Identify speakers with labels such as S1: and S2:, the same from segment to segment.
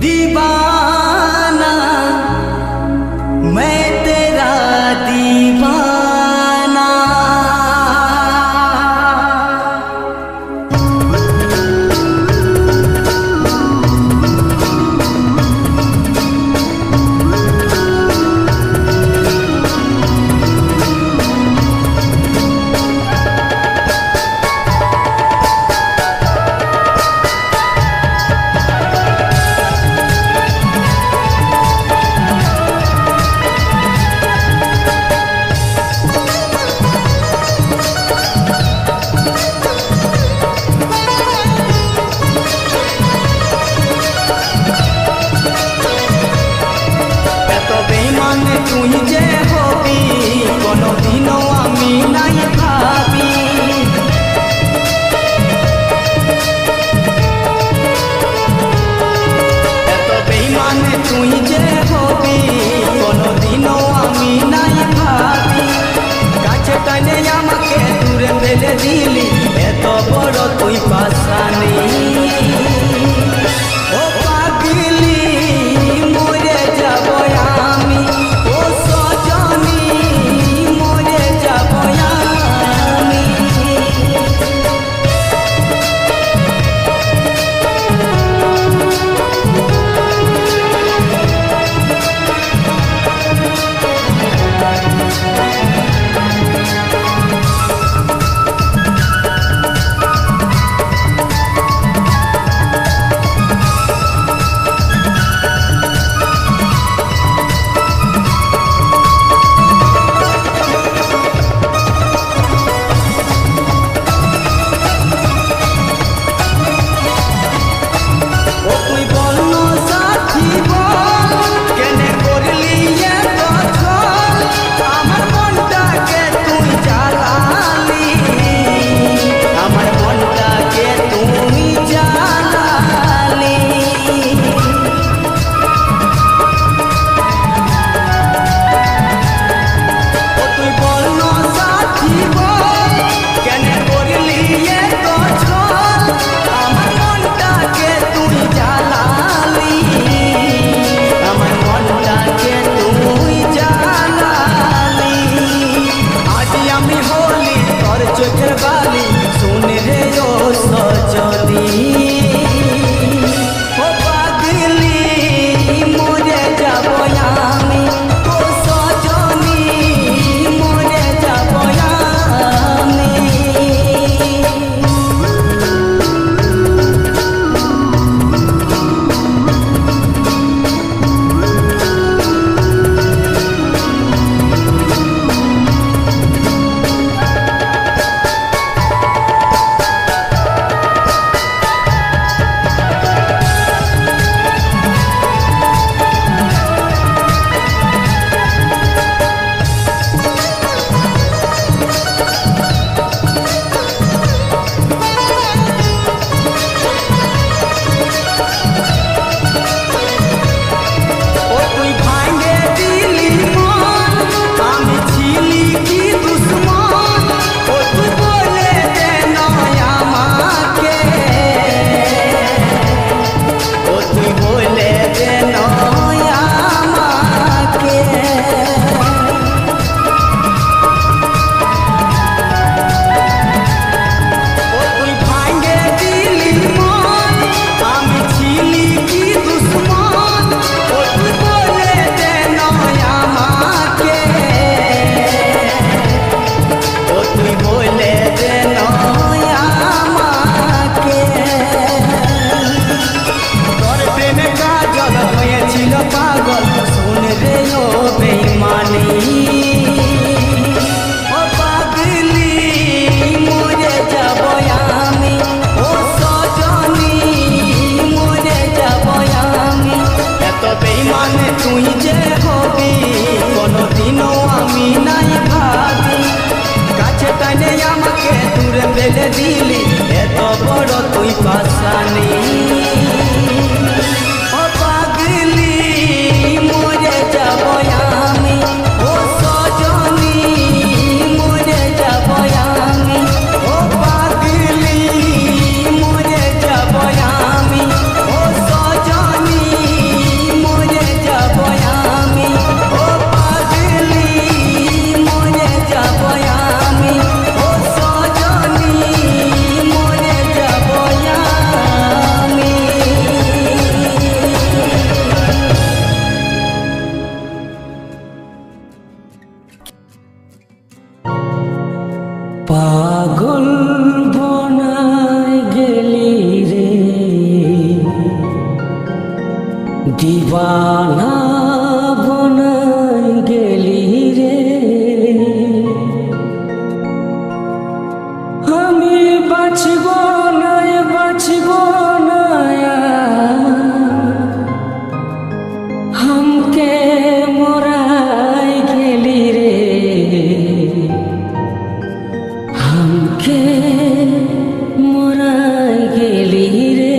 S1: दीवाना मैं तेरा दीवाना। দিবানা বনাই গেলি রে, আমি বাঁচব না हमके मोराई गेली रे, हमके मोराई गेली रे।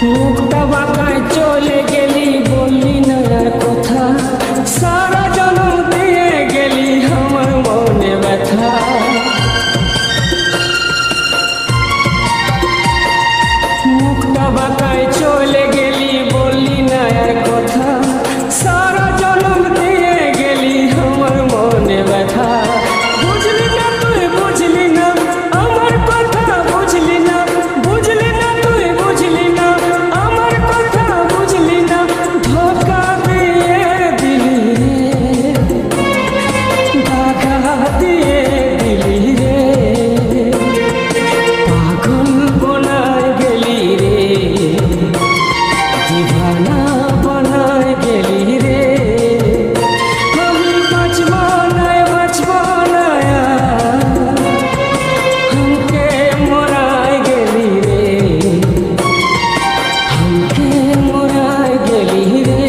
S1: মুখটা বাঁকায় চলে গেলি, বললি না আর কথা, সারা জনম দিয়ে গেলি আমার মনে ব্যথা। মুখটা বাঁকায় চলে গেলি, বললি না আর কথা, সারা জনম দিয়ে গেলি আমার মনে ব্যথা। বুঝলি না তুই বুঝলি না আমার কথা, বুঝলি না বুঝলি না তুই বুঝলি না আমার কথা, বুঝলি না ধোঁকা দিয়ে দিলি রে, ধোঁকা দিয়ে দিলি রে, পাগল বনায় গেলি রে, দিবানা বনায় গেলি রে। আমি বাঁচব না हमके मोराई गेली रे, हमके मोराई गेली रे।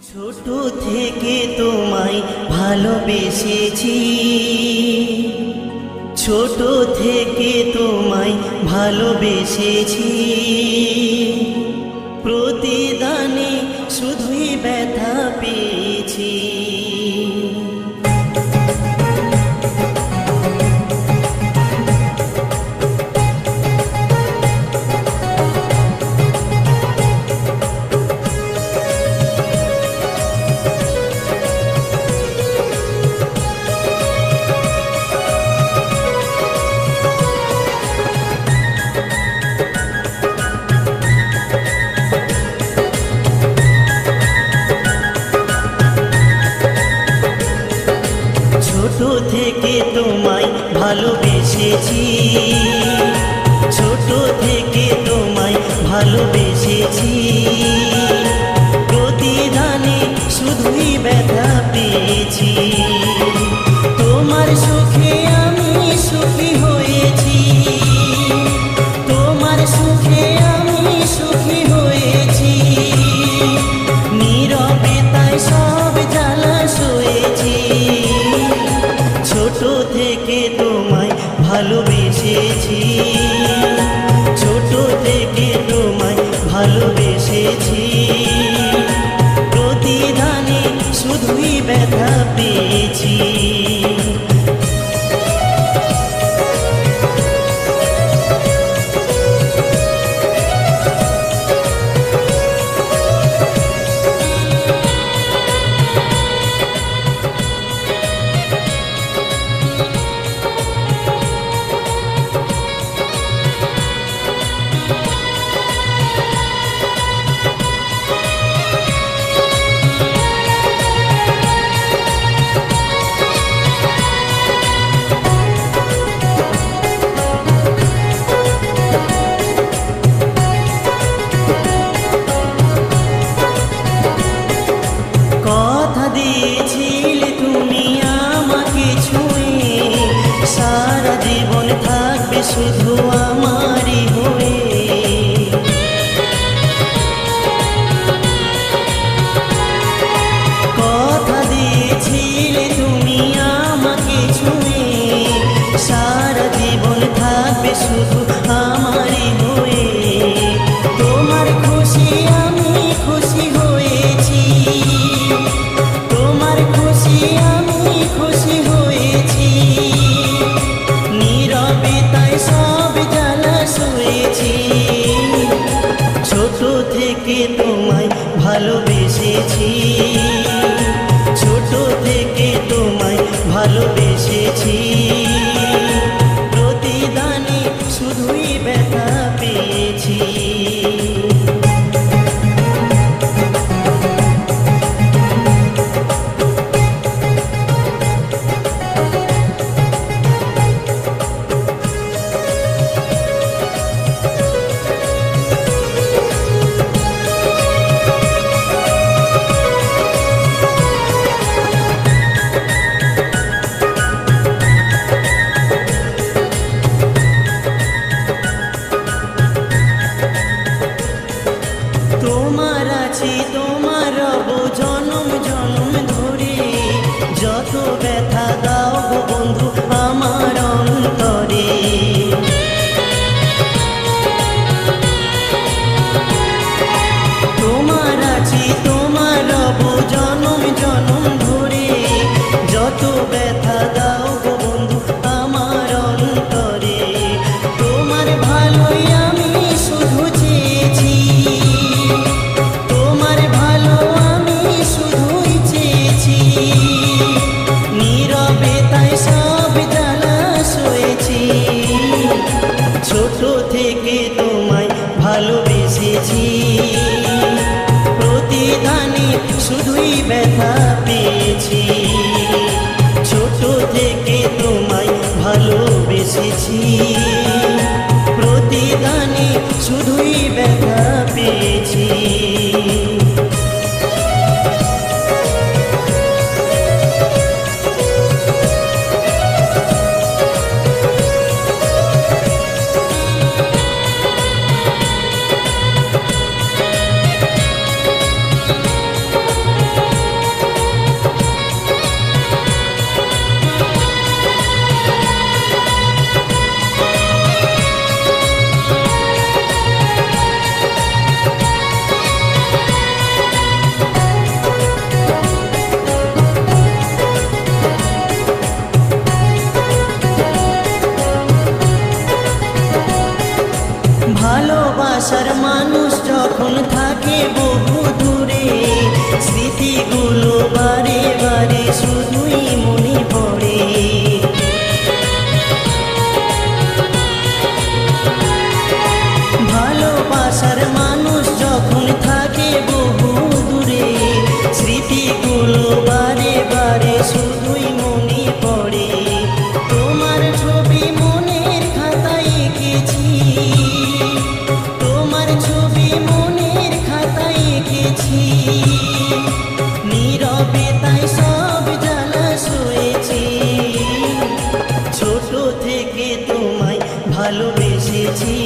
S2: ছোট থেকে তোমায় ভালোবেসেছি, ছোট থেকে তোমায় ভালোবেসেছি, প্রতিদানে শুধুই ব্যথা পেয়েছি। ছোট থেকে তোমায় ভালোবেসেছি, ছোট থেকে তোমায় ভালোবেসেছি, প্রতিদানে শুধুই ব্যথা পেয়েছি। তোমার সুখে আমি সুখী হয়েছি, তোমার সুখে আমি সুখী হয়েছি, নীরবে তাই সব জ্বালা সয়েছি। ছোট থেকে তোমায় ভালোবেসেছি, ছোট থেকে তোমায় ভালোবেসেছি, প্রতিদানে শুধুই ব্যথা পেয়েছি। কথা দিয়েছিলে তুমি আমাকে ছুঁয়ে, সারা জীবন থাকবে শুধু আমারই হয়ে। কথা দিয়েছিলে তুমি আমাকে ছুঁয়ে, সারা জীবন থাকবে শুধু আমারই হয়ে। তোমার খুশি আমি খুশি হয়েছি, তোমার খুশি আমি খুশি হয়েছি, নীরবে তাই সব জ্বালা সয়েছি। ছোট থেকে তোমায় ভালোবেসেছি, ছোট থেকে তোমায় ভালোবেসেছি, প্রতিদানে শুধুই ব্যথা পেয়েছি। তোমার আছি তোমার রব জনম জনম ধরে, যত ব্যথা দাও গো বন্ধু আমার অন্তরে। তোমার আছি তোমার রব জনম জনম ধরে, যত ব্যথা দাও গো বন্ধু আমার অন্তরে। তোমার ভালোই আমি শুধু চেয়েছি, তোমার ভালো আমি শুধুই চেয়েছি, নীরবে তাই সব জ্বালা সয়েছি। ছোট থেকে তোমায় ভালোবেসেছি, প্রতিদানে শুধুই ব্যথা পেয়েছি। ছোট থেকে তোমায় ভালোবেসেছি, প্রতিদানে শুধুই ব্যথা পেয়েছি। শুধুই মনে পড়ে। ভালোবাসার মানুষ যখন থাকে বহু দূরে, স্মৃতিগুলো বারে বারে শুধুই মনে পড়ে। তোমার ছবি মনের খাতায় এঁকেছি, তোমার ছবি মনের খাতায় এঁকেছি। নীরবে তাই সব জ্বালা সয়েছি। ছোট থেকে তোমায় ভালোবেসেছি,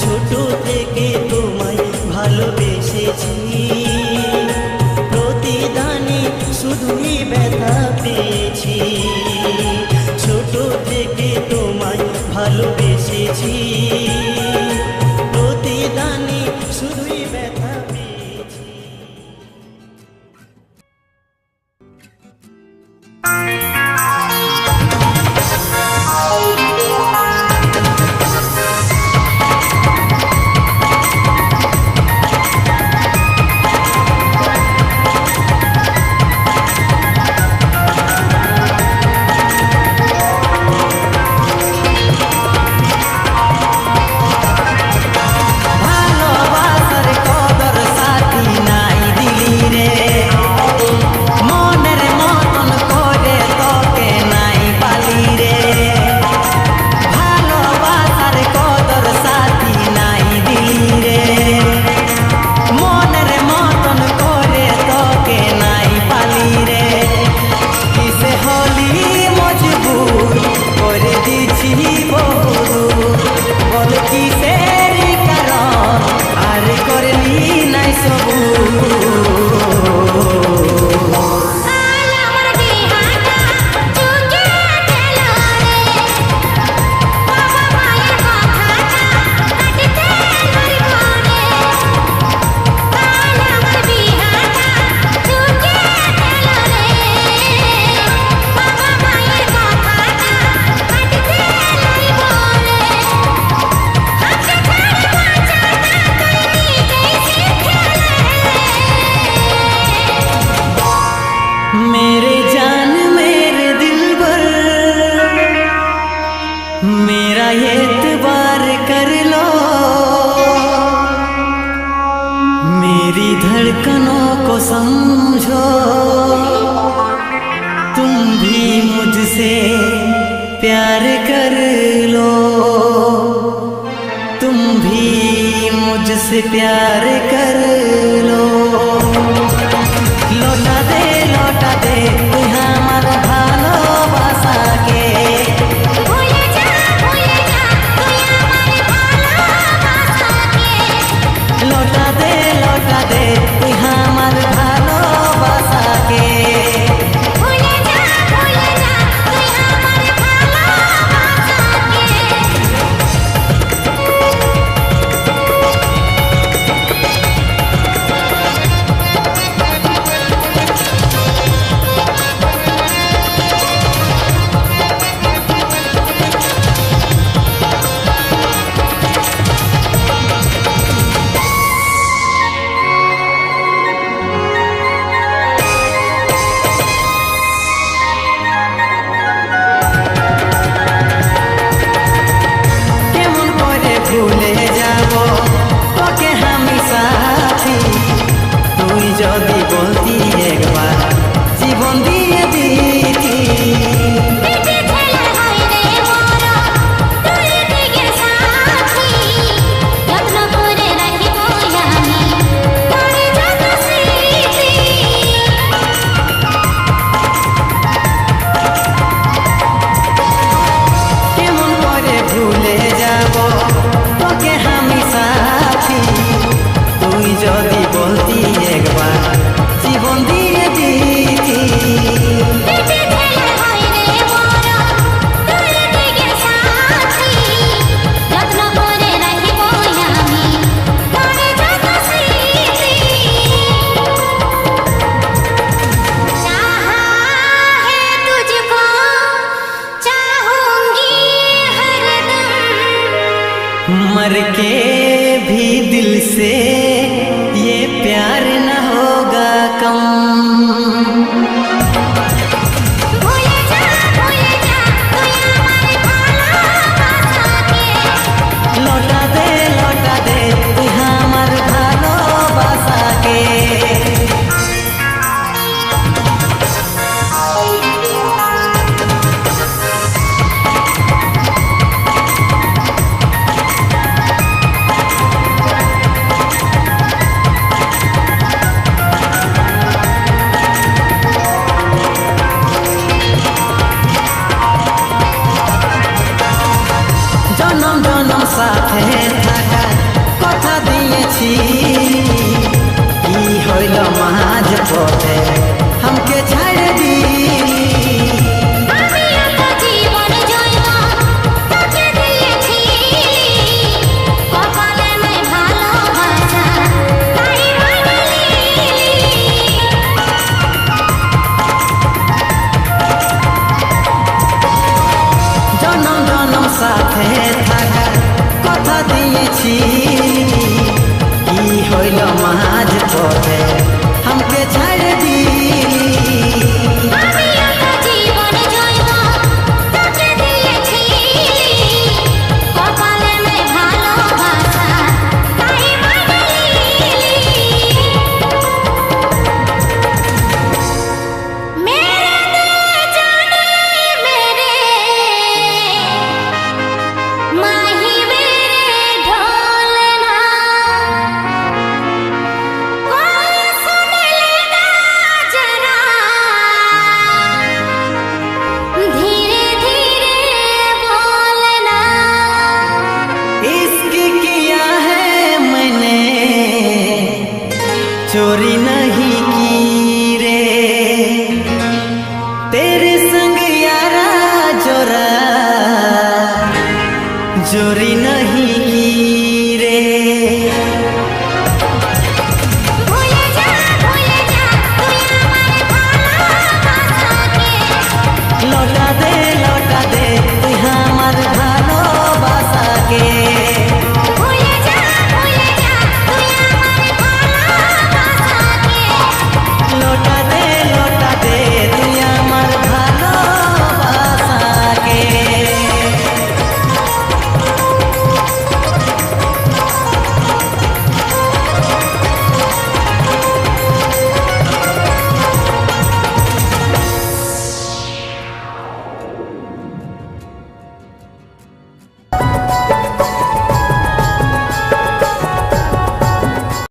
S2: ছোট থেকে তোমায় ভালোবেসেছি। প্রতিদানে শুধুই ব্যথা পেয়েছি। ছোট থেকে তোমায় ভালোবেসেছি, প্রতিদানে শুধুই ব্যথা পেয়েছি। समझो तुम भी मुझसे प्यार कर लो, तुम भी मुझसे प्यार कर लो। लौटा दे तुम हमारा ভালোবাসাকে,
S3: ভুলে যা তুই আমার ভালোবাসাকে।
S2: लौटा दे তুই আমার ভালোবাসাকে।
S3: ভুলে যা তুই আমার ভালোবাসাকে।
S2: ভুলে যাব তোকে আমি সাথী, তুই যদি বলতি একবার জীবন দিয়ে দিতি।
S3: পেটে ঠেলা হয় রে মরা, তুই দিকে সাথী। যত্ন করে রাখিব আমি তোর যত স্মৃতি।
S2: কেমন করে ভুলে যাব তোকে আমি সাথী, তুই যদি বলতি একবার জীবন দিয়ে দিতি।
S3: পেটে ঠেলা হয় রে মরা, তুই দিকে সাথী। যত্ন করে রাখিব আমি তোর যত স্মৃতি। चाहा है तुझको चाहूंगी हरदम,
S2: मर के भी दिल से ये प्यार न होगा कम। तेरे संग यारा जोरा जोरी